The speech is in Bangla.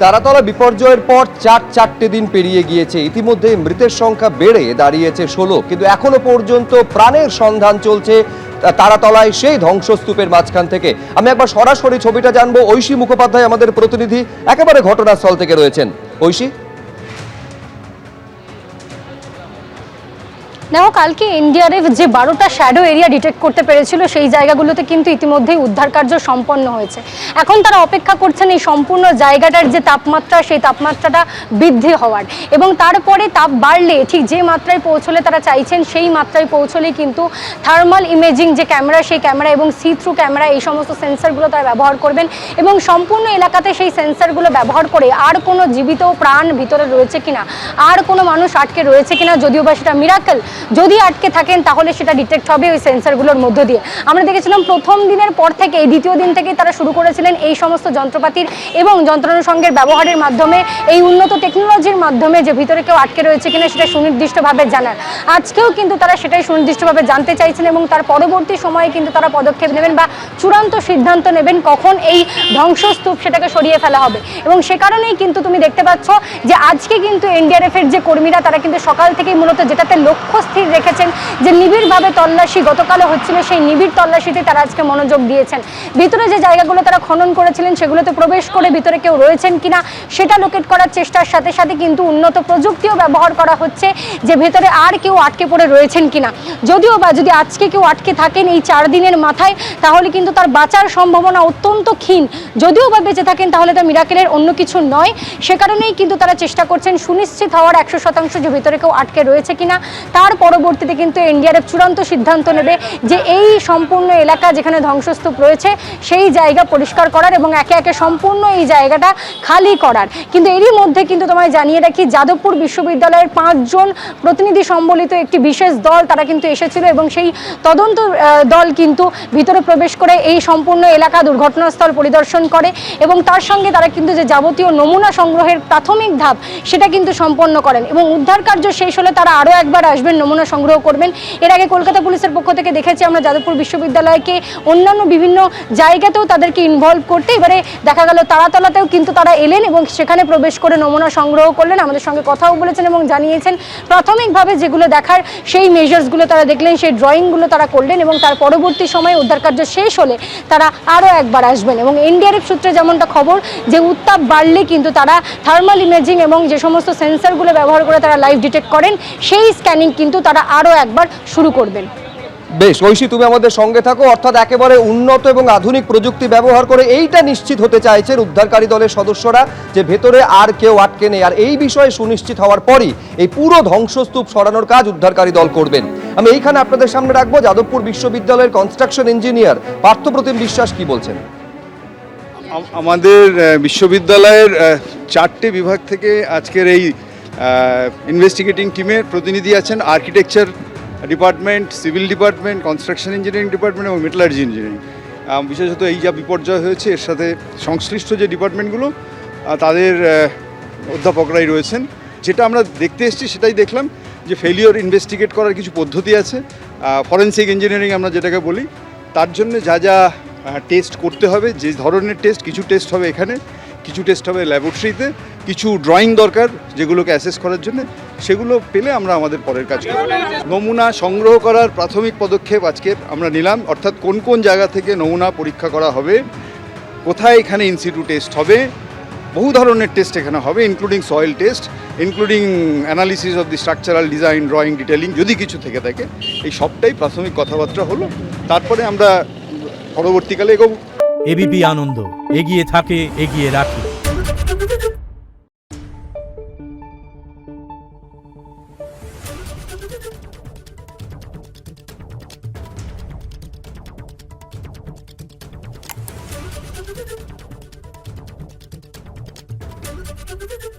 তারাতলা বিপর্যয়ের পর চারটে দিন পেরিয়ে গিয়েছে। ইতিমধ্যে মৃতের সংখ্যা বেড়ে দাঁড়িয়েছে 16, কিন্তু এখনো পর্যন্ত প্রাণের সন্ধান চলছে তারাতলায় সেই ধ্বংসস্তূপের মাঝখান থেকে। আমি একবার সরাসরি ছবিটা জানবো। ঐশী মুখোপাধ্যায় আমাদের প্রতিনিধি একেবারে ঘটনাস্থল থেকে রয়েছেন। ঐশী, দেখো, কালকে এনডিআরএফ যে 12টা শ্যাডো এরিয়া ডিটেক্ট করতে পেরেছিল সেই জায়গাগুলোতে কিন্তু ইতিমধ্যেই উদ্ধার কার্য সম্পন্ন হয়েছে। এখন তারা অপেক্ষা করছেন এই সম্পূর্ণ জায়গাটার যে তাপমাত্রা, সেই তাপমাত্রাটা বৃদ্ধি হওয়ার, এবং তারপরে তাপ বাড়লে ঠিক যে মাত্রায় পৌঁছলে তারা চাইছেন সেই মাত্রায় পৌঁছলেই কিন্তু থার্মাল ইমেজিং যে ক্যামেরা, সেই ক্যামেরা এবং সি থ্রু ক্যামেরা, এই সমস্ত সেন্সারগুলো তারা ব্যবহার করবেন এবং সম্পূর্ণ এলাকাতে সেই সেন্সারগুলো ব্যবহার করে আর কোনো জীবিত প্রাণ ভিতরে রয়েছে কিনা, আর কোনো মানুষ আটকে রয়েছে কিনা, যদিও বা সেটা মিরাকেল, যদি আটকে থাকেন তাহলে সেটা ডিটেক্ট হবে ওই সেন্সারগুলোর মধ্য দিয়ে। আমরা দেখেছিলাম প্রথম দিনের পর থেকে, এই দ্বিতীয় দিন থেকে তারা শুরু করেছিলেন এই সমস্ত যন্ত্রপাতির এবং যন্ত্রানুষঙ্গের ব্যবহারের মাধ্যমে, এই উন্নত টেকনোলজির মাধ্যমে যে ভিতরে কেউ আটকে রয়েছে কিনা সেটা সুনির্দিষ্টভাবে জানার। আজকেও কিন্তু তারা সেটাই সুনির্দিষ্টভাবে জানতে চাইছেন এবং তার পরবর্তী সময়ে কিন্তু তারা পদক্ষেপ নেবেন বা চূড়ান্ত সিদ্ধান্ত নেবেন কখন এই ধ্বংসস্তূপ সেটাকে সরিয়ে ফেলা হবে। এবং সে কারণেই কিন্তু তুমি দেখতে পাচ্ছ যে আজকে কিন্তু এনডিআরএফের যে কর্মীরা তারা কিন্তু সকাল থেকেই মূলত যেটাতে লক্ষ্য স্থির রেখেছেন যে নিবিড়ভাবে তল্লাশি গতকালও হচ্ছিল, সেই নিবিড় তল্লাশিতে তারা আজকে মনোযোগ দিয়েছেন। ভিতরে যে জায়গাগুলো তারা খনন করেছিলেন সেগুলোতে প্রবেশ করে ভিতরে কেউ রয়েছেন কিনা সেটা লোকেট করার চেষ্টার সাথে সাথে কিন্তু উন্নত প্রযুক্তিও ব্যবহার করা হচ্ছে যে ভেতরে আর কেউ আটকে পড়ে রয়েছেন কিনা। যদিও বা যদি আজকে কেউ আটকে থাকেন এই 4 দিনের মাথায়, তাহলে কিন্তু তার বাঁচার সম্ভাবনা অত্যন্ত ক্ষীণ। যদিও বা বেঁচে থাকেন তাহলে তা মিরাকেলের অন্য কিছু নয়। সে কারণেই কিন্তু তারা চেষ্টা করছেন সুনিশ্চিত হওয়ার 100% যে ভিতরে কেউ আটকে রয়েছে কিনা। তার পরবর্তীতে কিন্তু এনডিআরএফ চূড়ান্ত সিদ্ধান্ত নেবে যে এই সম্পূর্ণ এলাকা যেখানে ধ্বংসস্তূপ রয়েছে সেই জায়গা পরিষ্কার করার এবং একে একে সম্পূর্ণ এই জায়গাটা খালি করার। কিন্তু এরই মধ্যে কিন্তু তোমায় জানিয়ে রাখি, যাদবপুর বিশ্ববিদ্যালয়ের 5 জন প্রতিনিধি সম্বলিত একটি বিশেষ দল তারা কিন্তু এসেছিল এবং সেই তদন্ত দল কিন্তু ভিতরে প্রবেশ করে এই সম্পূর্ণ এলাকা দুর্ঘটনাস্থল পরিদর্শন করে এবং তার সঙ্গে তারা কিন্তু যে যাবতীয় নমুনা সংগ্রহের প্রাথমিক ধাপ সেটা কিন্তু সম্পন্ন করেন এবং উদ্ধার কার্য শেষ হলে তারা আরও একবার আসবেন, নমুনা সংগ্রহ করবেন। এর আগে কলকাতা পুলিশের পক্ষ থেকে দেখেছি আমরা যাদবপুর বিশ্ববিদ্যালয়কে অন্যান্য বিভিন্ন জায়গাতেও তাদেরকে ইনভলভ করতে, এবারে দেখা গেল তারাতলাতেও কিন্তু তারা এলেন এবং সেখানে প্রবেশ করে নমুনা সংগ্রহ করলেন। আমাদের সঙ্গে কথাও বলেছেন এবং জানিয়েছেন প্রাথমিকভাবে যেগুলো দেখার সেই মেজার্সগুলো তারা দেখলেন, সেই ড্রয়িংগুলো তারা করলেন এবং তার পরবর্তী সময়ে উদ্ধার কার্য শেষ হলে তারা আরও একবার আসবেন। এবং এনডিআরএফ সূত্রে যেমনটা খবর যে উত্তাপ বাড়লে কিন্তু তারা থার্মাল ইমেজিং এবং যে সমস্ত সেন্সারগুলো ব্যবহার করে তারা লাইভ ডিটেক্ট করেন সেই স্ক্যানিং কিন্তু তারা আরও একবার শুরু করবেন। বেশ ঐশী, তুমি আমাদের সঙ্গে থাকো। অর্থাৎ একেবারে উন্নত এবং আধুনিক প্রযুক্তি ব্যবহার করে এইটা নিশ্চিত হতে চাইছেন উদ্ধারকারী দলের সদস্যরা যে ভেতরে আর কেউ আটকে নেই, আর এই বিষয়ে সুনিশ্চিত হওয়ার পরই এই পুরো ধ্বংসস্তূপ সরানোর কাজ উদ্ধারকারী দল করবেন। আমি এইখানে আপনাদের সামনে রাখবো যাদবপুর বিশ্ববিদ্যালয়ের কনস্ট্রাকশন ইঞ্জিনিয়ার পার্থপ্রতিম বিশ্বাস কি বলছেন। আমাদের বিশ্ববিদ্যালয়ের 4টে বিভাগ থেকে আজকের এই ইনভেস্টিগেটিং টিমের প্রতিনিধি আছেন। Architecture department, civil department, construction engineering department এবং মেটালার্জি ইঞ্জিনিয়ারিং। বিশেষত এই যা বিপর্যয় হয়েছে এর সাথে সংশ্লিষ্ট যে ডিপার্টমেন্টগুলো তাদের অধ্যাপকরাই রয়েছেন। যেটা আমরা দেখতে এসেছি সেটাই দেখলাম যে ফেলিওর ইনভেস্টিগেট করার কিছু পদ্ধতি আছে, ফরেনসিক ইঞ্জিনিয়ারিং আমরা যেটাকে বলি। তার জন্য যা যা টেস্ট করতে হবে, যে ধরনের টেস্ট, কিছু টেস্ট হবে এখানে, কিছু টেস্ট হবে ল্যাবরেটরিতে, কিছু ড্রয়িং দরকার যেগুলোকে অ্যাসেস করার জন্য, সেগুলো পেলে আমরা আমাদের পরের কাজ করব। নমুনা সংগ্রহ করার প্রাথমিক পদক্ষেপ আজকের আমরা নিলাম, অর্থাৎ কোন কোন জায়গা থেকে নমুনা পরীক্ষা করা হবে, কোথায় এখানে ইনসিটু টেস্ট হবে, বহু ধরনের টেস্ট এখানে হবে, including soil test, including analysis of the structural design, drawing, detailing, যদি কিছু থেকে থাকে। এই সবটাই প্রাথমিক কথাবার্তা হলো, তারপরে আমরা পরবর্তীকালে এগোবো। এবিপি আনন্দ, এগিয়ে থাকে, এগিয়ে রাখে। Thank you.